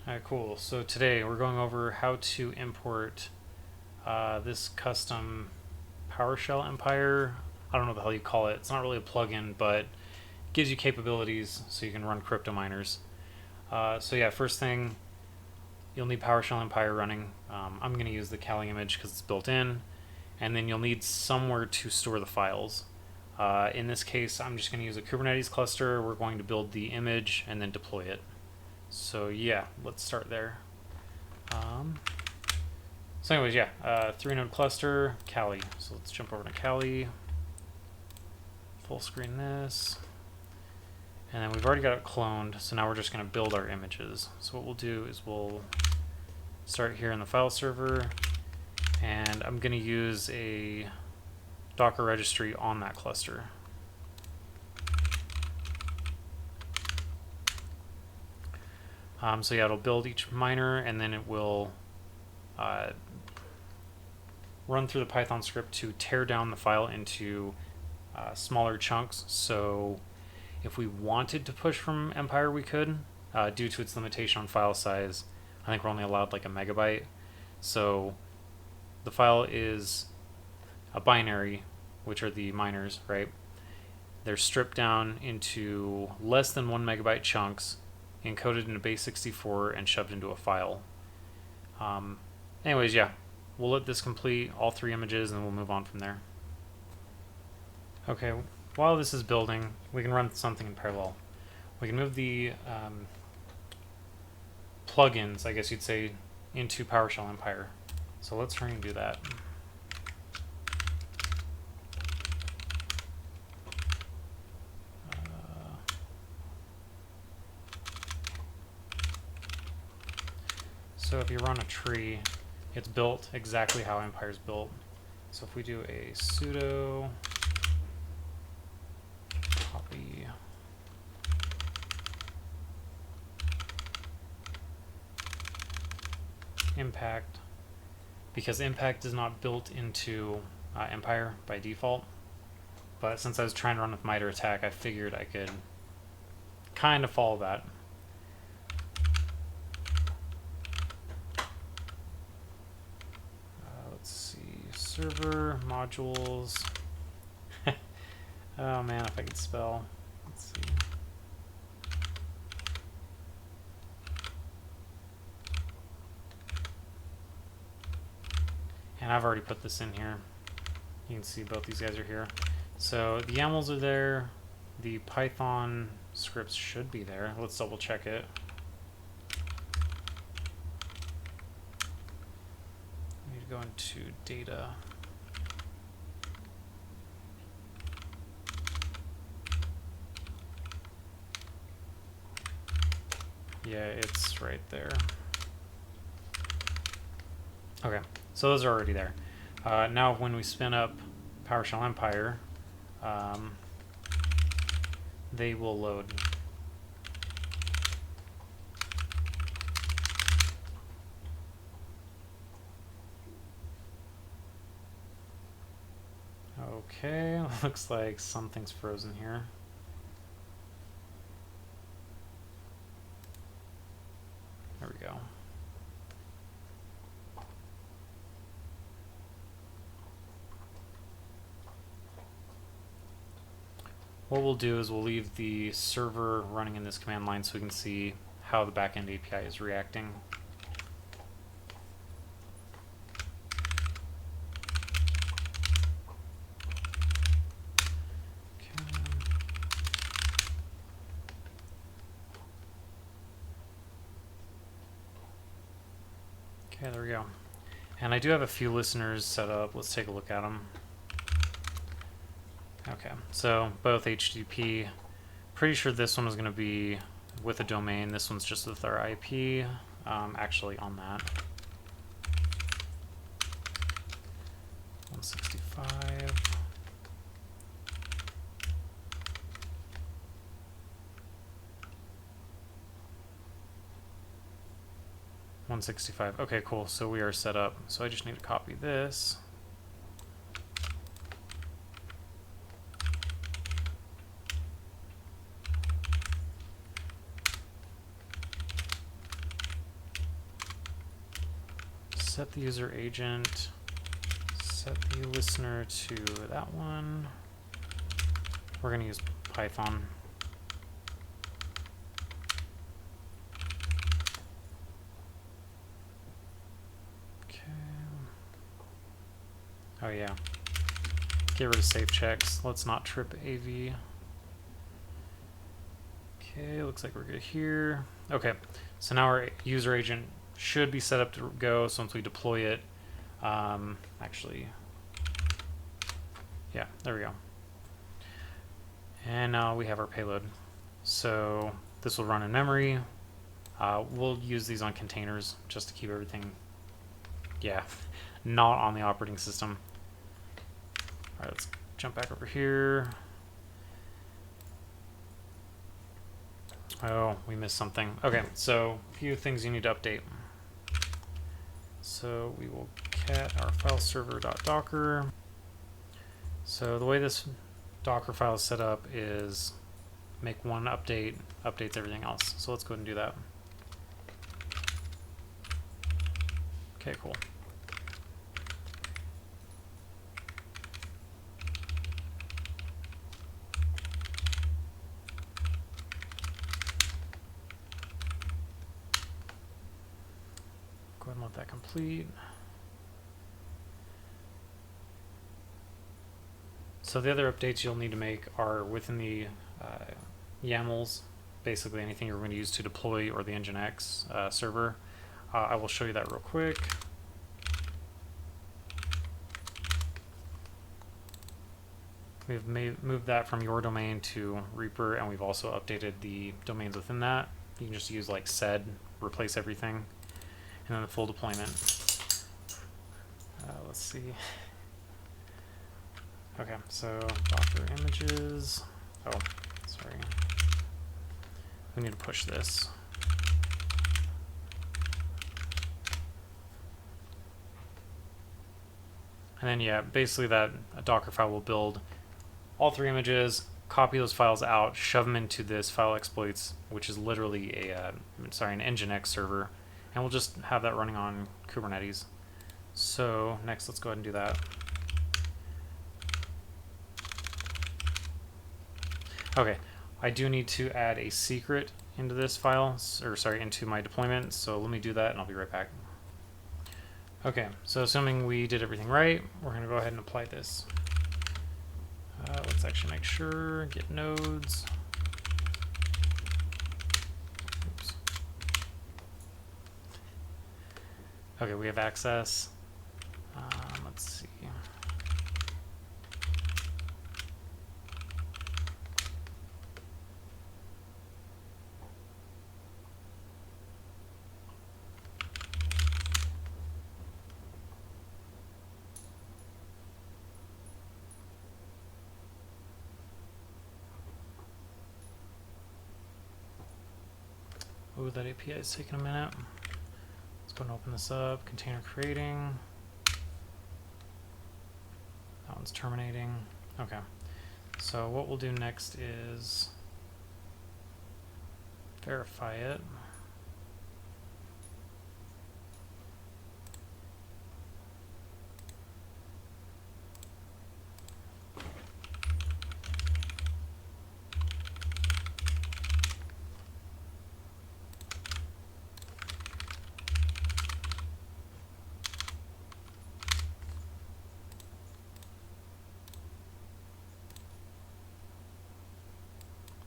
Alright, cool. So today we're going over how to import this custom PowerShell-Empire. I don't know what the hell you call it. It's not really a plugin, but it gives you capabilities so you can run Cryptominers. So yeah, first thing, you'll need PowerShell-Empire running. I'm going to use the Kali image because it's built in. And then you'll need somewhere to store the files. In this case, I'm just going to use a Kubernetes cluster. We're going to build the image and then deploy it. So yeah, let's start there. So anyways, yeah, 3-node cluster, Kali. So let's jump over to Kali, full screen this, and then we've already got it cloned, so now we're just going to build our images. So what we'll do is we'll start here in the file server, and I'm going to use a Docker registry on that cluster. So yeah, it'll build each miner, and then it will run through the Python script to tear down the file into smaller chunks. So if we wanted to push from Empire, we could, due to its limitation on file size. I think we're only allowed like a megabyte. So the file is a binary, which are the miners, right? They're stripped down into less than 1 megabyte chunks, encoded into base64 and shoved into a file. Anyways, yeah, we'll let this complete all 3 images and we'll move on from there. Okay, while this is building, we can run something in parallel. We can move the plugins, I guess you'd say, into PowerShell-Empire. So let's try and do that. So if you run a tree, it's built exactly how Empire's built. So if we do a sudo copy impact, because impact is not built into Empire by default, but since I was trying to run with MITRE ATT&CK, I figured I could kind of follow that. Server modules. Oh man, if I could spell. Let's see. And I've already put this in here. You can see both these guys are here. So the YAMLs are there. The Python scripts should be there. Let's double check it. I need to go into data. Yeah, it's right there. Okay, so those are already there. Now when we spin up PowerShell-Empire, they will load. Okay, looks like something's frozen here. There we go. What we'll do is we'll leave the server running in this command line so we can see how the backend API is reacting. Okay, there we go. And I do have a few listeners set up. Let's take a look at them. Okay, so both HTTP. Pretty sure this one is going to be with a domain. This one's just with our IP. Actually on that. 165. Okay, cool. So we are set up. So I just need to copy this. set the user agent, set the listener to that one. We're going to use Python. Okay. Oh yeah. Get rid of safe checks. Let's not trip AV. Okay, looks like we're good here. Okay, so now our user agent should be set up to go. So once we deploy it, actually, yeah, there we go. And now we have our payload. So this will run in memory. We'll use these on containers just to keep everything, yeah, not on the operating system. All right, let's jump back over here. Oh, we missed something. Okay, so a few things you need to update. So we will cat our file server.docker. So the way this Docker file is set up is make one update, updates everything else. So let's go ahead and do that. Okay, cool. Go ahead and let that complete. So the other updates you'll need to make are within the YAMLs, basically anything you're going to use to deploy, or the nginx server. I will show you that real quick. We've moved that from your domain to Reaper, and we've also updated the domains within that. You can just use like sed, replace everything, and then the full deployment. Let's see. Okay, so Docker images. Oh, sorry. We need to push this. And then, yeah, basically that Docker file will build all three images, copy those files out, shove them into this file exploits, which is literally an nginx server, and we'll just have that running on Kubernetes. So next, let's go ahead and do that. Okay, I do need to add a secret into this file, or sorry, into my deployment. So let me do that, and I'll be right back. Okay, so assuming we did everything right, we're going to go ahead and apply this. Let's actually make sure, get nodes. Oops. Okay, we have access. Let's see. Oh, that API is taking a minute. Let's go and open this up. Container creating. That one's terminating. Okay. So what we'll do next is verify it.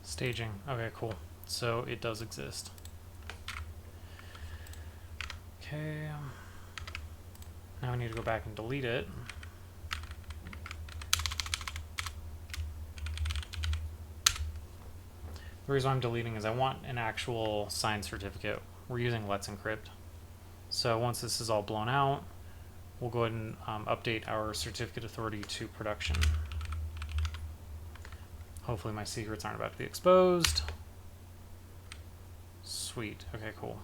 Staging. Okay, cool. So it does exist. Okay. Now I need to go back and delete it. The reason I'm deleting is I want an actual signed certificate. We're using Let's Encrypt. So once this is all blown out, we'll go ahead and update our certificate authority to production. Hopefully my secrets aren't about to be exposed. Sweet. Okay, cool.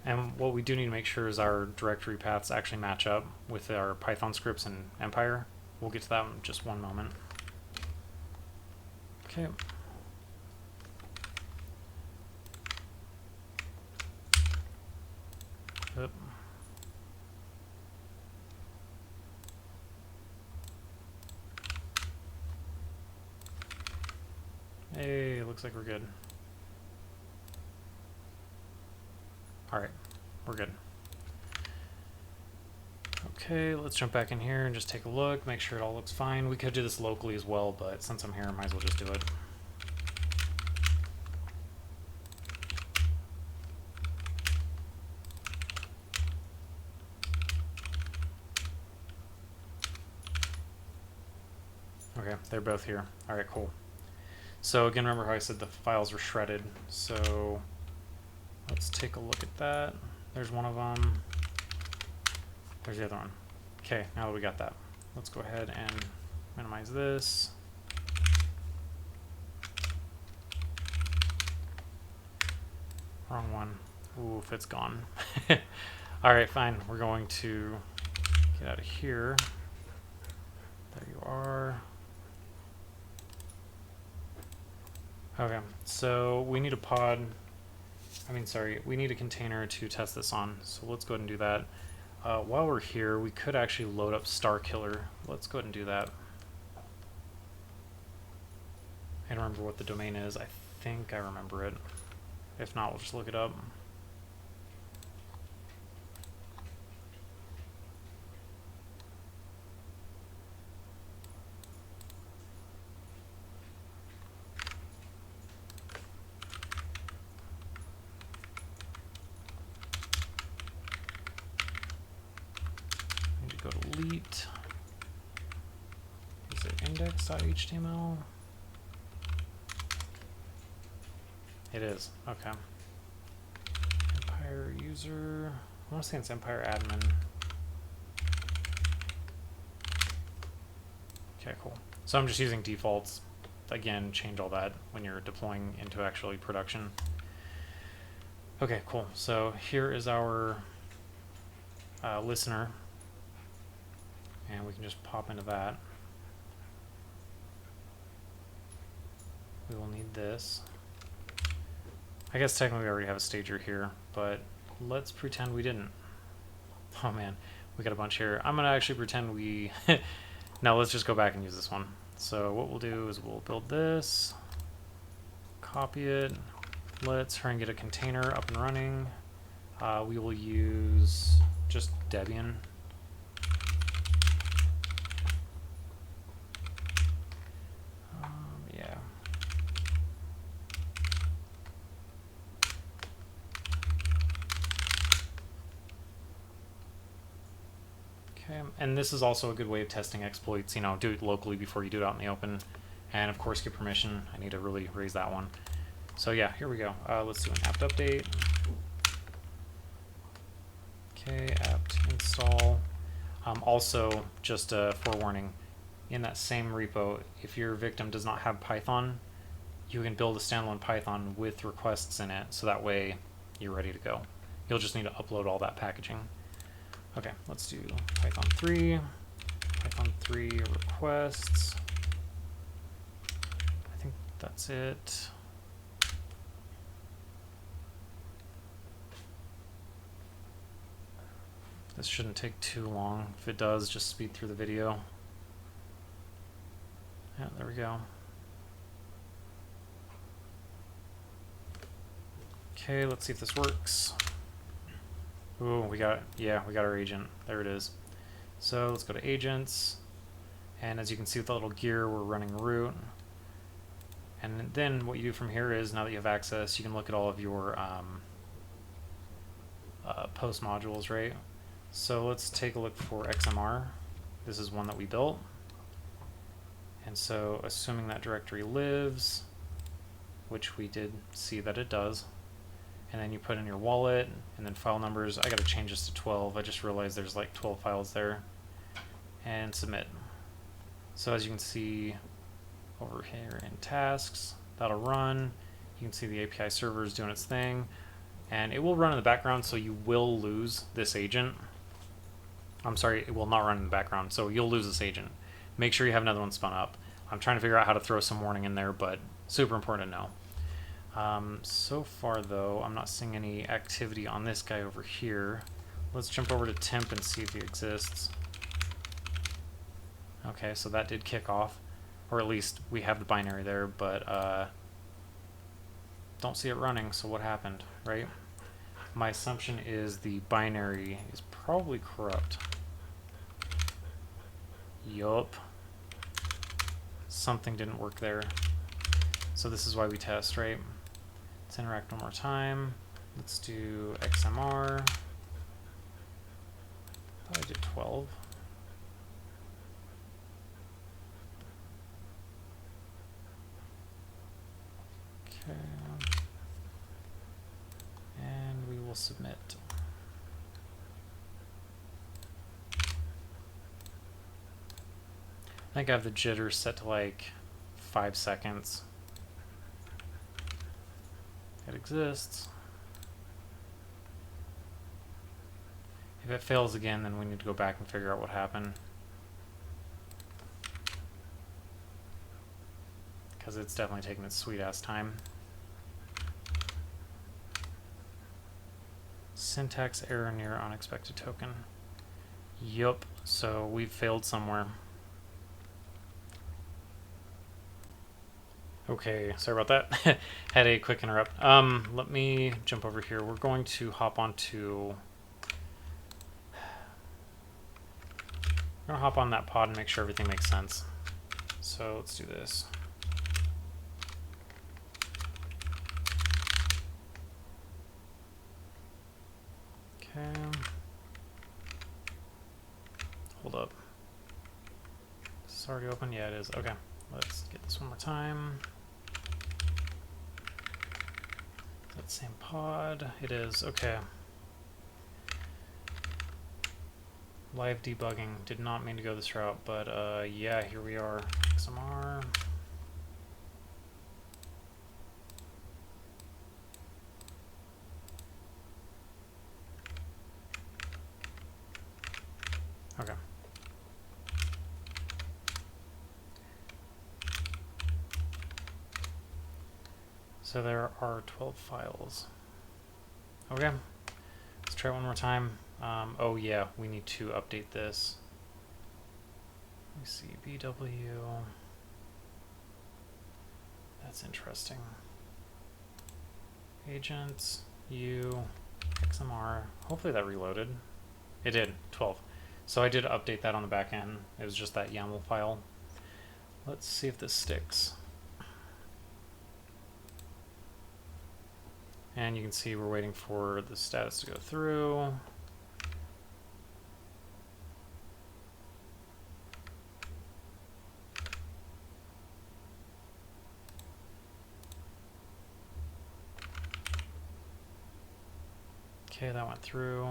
And what we do need to make sure is our directory paths actually match up with our Python scripts in Empire. We'll get to that in just one moment. Okay. Yep. Hey, looks like we're good. Alright, we're good. Okay, let's jump back in here and just take a look, make sure it all looks fine. We could do this locally as well, but since I'm here, I might as well just do it. Okay, they're both here. Alright, cool. So again, remember how I said the files were shredded. So let's take a look at that. There's one of them. There's the other one. Okay, now that we got that, let's go ahead and minimize this. Wrong one. Oof, it's gone. Alright, fine. We're going to get out of here. There you are. Okay, so we need a pod. We need a container to test this on. So let's go ahead and do that. While we're here, we could actually load up Starkiller. Let's go ahead and do that. I don't remember what the domain is. I think I remember it. If not, we'll just look it up. Go to delete. Is it index.html? It is. Okay. Empire user. I want to say it's Empire admin. Okay, cool. So I'm just using defaults. Again, change all that when you're deploying into actually production. Okay, cool. So here is our listener. And we can just pop into that. We will need this. I guess technically we already have a stager here, but let's pretend we didn't. Oh man, we got a bunch here. I'm gonna actually pretend we... No, let's just go back and use this one. So what we'll do is we'll build this, copy it. Let's try and get a container up and running. We will use just Debian. Yeah. Okay, and this is also a good way of testing exploits. You know, do it locally before you do it out in the open. And of course, get permission. I need to really raise that one. So yeah, here we go. Let's do an apt update. Okay, apt install. Also, just a forewarning, in that same repo, if your victim does not have Python, you can build a standalone Python with requests in it, so that way you're ready to go. You'll just need to upload all that packaging. Okay, let's do Python 3 requests. I think that's it. This shouldn't take too long. If it does, just speed through the video. Yeah, there we go. Okay, let's see if this works. Ooh, we got our agent. There it is. So let's go to agents. And as you can see with the little gear, we're running root. And then what you do from here is, now that you have access, you can look at all of your post modules, right? So let's take a look for XMR. This is one that we built. And so assuming that directory lives, which we did see that it does, and then you put in your wallet and then file numbers. I got to change this to 12. I just realized there's like 12 files there. And submit. So as you can see over here in tasks, that'll run. You can see the API server is doing its thing. and it will run in the background, so you will lose this agent. I'm sorry, it will not run in the background, so you'll lose this agent. Make sure you have another one spun up. I'm trying to figure out how to throw some warning in there, but super important to know. So far, though, I'm not seeing any activity on this guy over here. Let's jump over to temp and see if he exists. Okay, so that did kick off, or at least we have the binary there, but don't see it running, so what happened, right? My assumption is the binary is probably corrupt. Yup. Something didn't work there. So this is why we test, right? Let's interact one more time. Let's do XMR. I did 12. Okay. And we will submit. I think I have the jitter set to like 5 seconds. It exists. If it fails again, then we need to go back and figure out what happened. Because it's definitely taking its sweet ass time. Syntax error near unexpected token. Yup, so we've failed somewhere. Okay, sorry about that. Had a quick interrupt. Let me jump over here. We're going to hop onto... We're gonna hop on that pod and make sure everything makes sense. So let's do this. Okay. Hold up. Is this already open? Yeah, it is. Okay. Let's get this one more time. That same pod. It is. Okay. Live debugging. Did not mean to go this route, but yeah, here we are. XMR. Okay. So there are 12 files. Okay. Let's try it one more time. Oh yeah, we need to update this. Let me see, BW. That's interesting. Agents, U, XMR. Hopefully that reloaded. It did, 12. So I did update that on the back end. It was just that YAML file. Let's see if this sticks. And you can see we're waiting for the status to go through. Okay, that went through.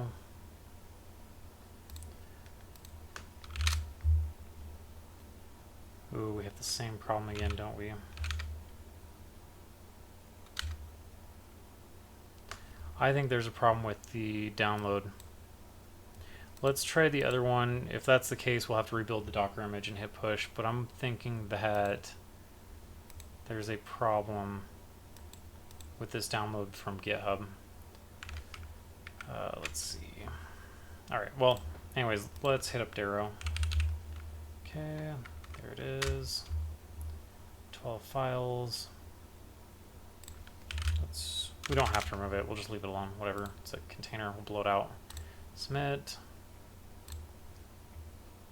Ooh, we have the same problem again, don't we? I think there's a problem with the download. Let's try the other one. If that's the case, we'll have to rebuild the Docker image and hit push, but I'm thinking that there's a problem with this download from GitHub. Let's see. Alright, well, anyways, let's hit up Derohe. Okay, there it is. 12 files. We don't have to remove it, we'll just leave it alone, whatever. It's a container, we'll blow it out. Submit.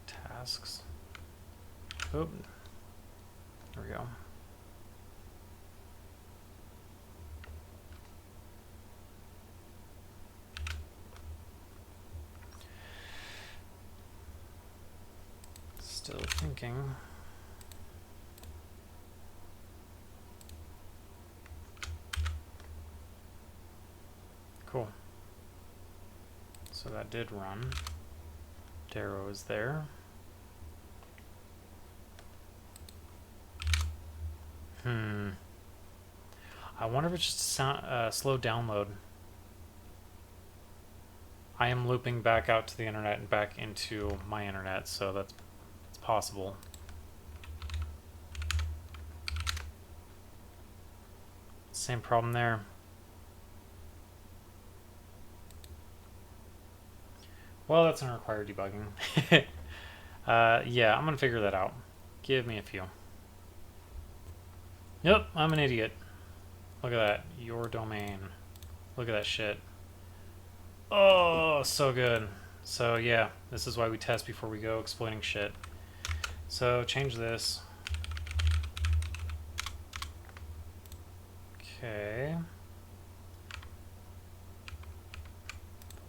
Tasks. Oop. There we go. Still thinking. Cool. So that did run. Derohe is there. I wonder if it's just a slow download. I am looping back out to the internet and back into my internet, so it's possible. Same problem there. Well, that's gonna require debugging. Yeah, I'm gonna figure that out. Give me a few. Yep, I'm an idiot. Look at that. Your domain. Look at that shit. Oh, so good. So yeah, this is why we test before we go exploiting shit. So change this. Okay.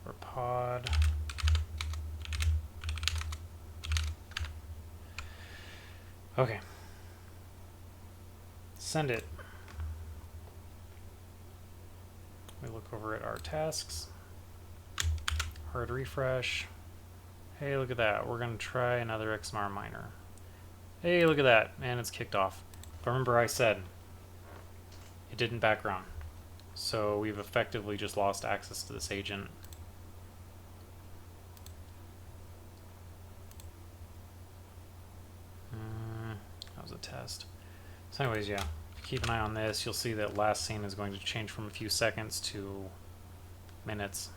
Or pod. Okay. Send it. We look over at our tasks. Hard refresh. Hey, look at that. We're going to try another XMR miner. Hey, look at that. And it's kicked off. But remember I said it didn't background. So we've effectively just lost access to this agent. That was a test. So anyways, yeah. Keep an eye on this. You'll see that last scene is going to change from a few seconds to minutes.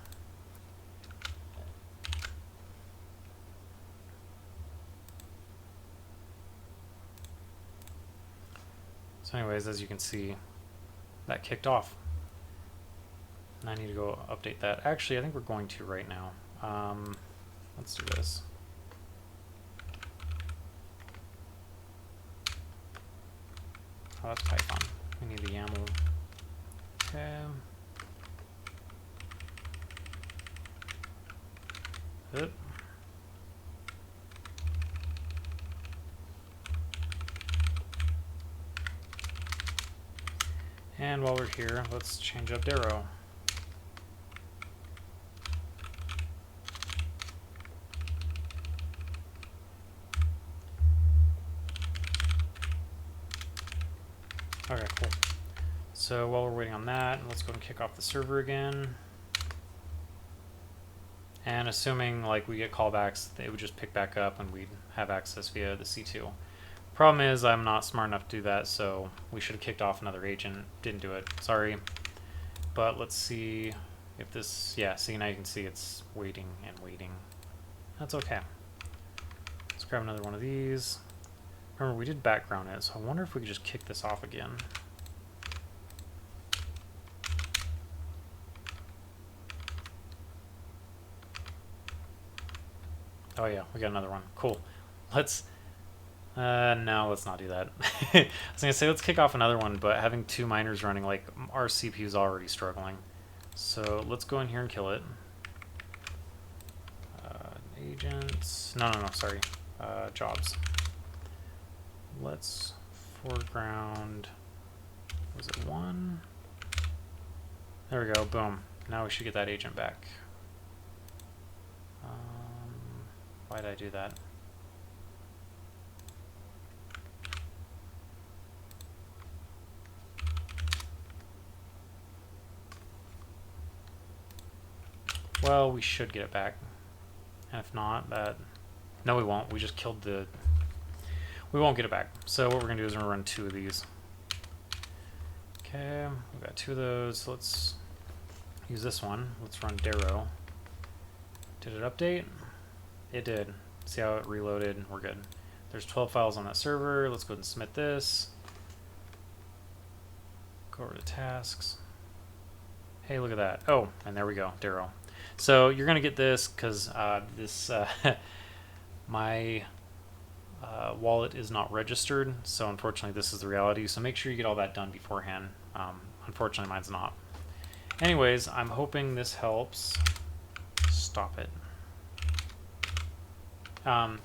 So anyways, as you can see, that kicked off. And I need to go update that. Actually, I think we're going to right now. Let's do this. Oh, that's Python. We need the YAML. Okay. Oop. And while we're here, let's change up Derohe. Okay, cool. So while we're waiting on that, let's go and kick off the server again. And assuming like we get callbacks, it would just pick back up and we'd have access via the C2. Problem is I'm not smart enough to do that, so we should have kicked off another agent. Didn't do it, sorry. But let's see if this, yeah, see now you can see it's waiting and waiting. That's okay. Let's grab another one of these. Remember, we did background it, so I wonder if we could just kick this off again. Oh yeah, we got another one. Cool. Let's, no, let's not do that. I was gonna say, let's kick off another one, but having two miners running, like, our CPU is already struggling. So let's go in here and kill it. Agents, no, sorry. Jobs. Let's foreground, was it 1? There we go, boom. Now we should get that agent back. Why did I do that? Well, we should get it back. And if not, no we won't. We just killed the... We won't get it back. So what we're going to do is we're going to run 2 of these. Okay, we've got 2 of those. Let's use this one. Let's run Derohe. Did it update? It did. See how it reloaded? We're good. There's 12 files on that server. Let's go ahead and submit this. Go over to tasks. Hey, look at that. Oh, and there we go, Derohe. So you're going to get this because my wallet is not registered. So unfortunately, this is the reality. So make sure you get all that done beforehand. Unfortunately, mine's not. Anyways, I'm hoping this helps. Stop it. I'm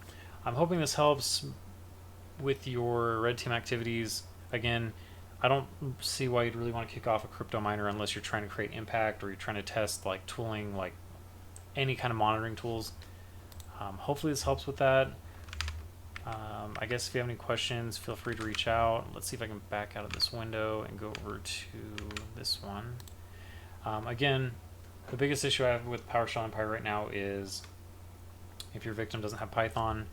hoping this helps with your red team activities. Again, I don't see why you'd really want to kick off a crypto miner unless you're trying to create impact or you're trying to test like tooling, like any kind of monitoring tools. Hopefully this helps with that. I guess if you have any questions, feel free to reach out. Let's see if I can back out of this window and go over to this one. Again, The biggest issue I have with PowerShell-Empire right now is if your victim doesn't have Python.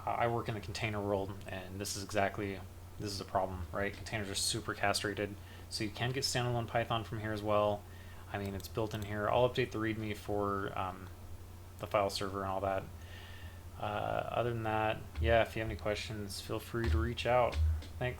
I work in the container world, and this is a problem, right? Containers are super castrated, so you can get standalone Python from here as well. I mean, it's built in here. I'll update the README for the file server and all that. Other than that, yeah, if you have any questions, feel free to reach out. Thanks.